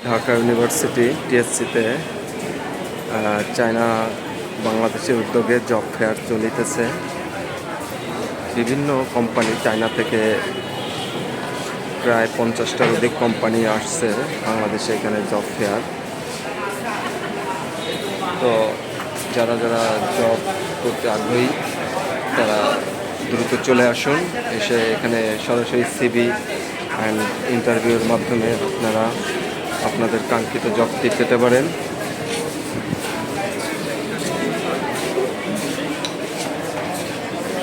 Dhaka university টিএসসিতে China বাংলাদেশের উদ্যোগে job fair চলিতেছে। বিভিন্ন কোম্পানি চায়না থেকে প্রায় 50টার অধিক কোম্পানি আসছে বাংলাদেশে এখানে জব ফেয়ার। তো যারা যারা জব করতে আগ্রহী তারা দ্রুত চলে আসুন, এসে এখানে সরাসরি সিভি অ্যান্ড ইন্টারভিউর মাধ্যমে আপনারা আপনাদের কাঙ্ক্ষিত জবটি পেতে পারেন।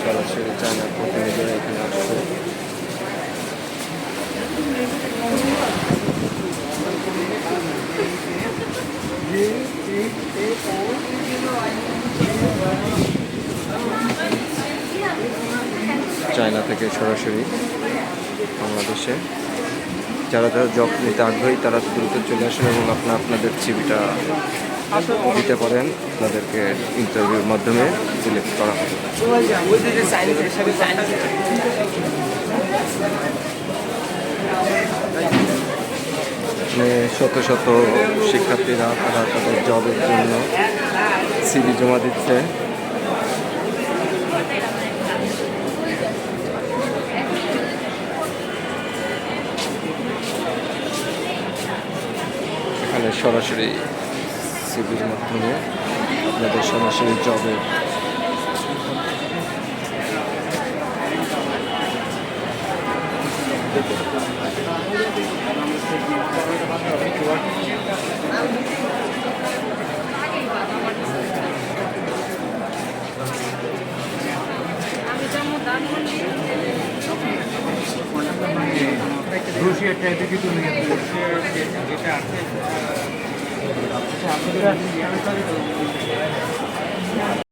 সরাসরি চায়নার প্রতিনিধিরা এখানে আসছে। চায়না থেকে সরাসরি বাংলাদেশে যারা যারা জব নিতে আগ্রহী তারা দ্রুত চলে আসেন এবং আপনাদের সিভিটা দিতে পারেন। আপনাদেরকে ইন্টারভিউর মাধ্যমে সিলেক্ট করা হবে। শত শত শিক্ষার্থীরা তারা তাদের জবের জন্য সিভি জমা দিচ্ছে। এখানে সরাসরি সিভির মাধ্যমে আপনাদের সরাসরি জবের যেটা আছে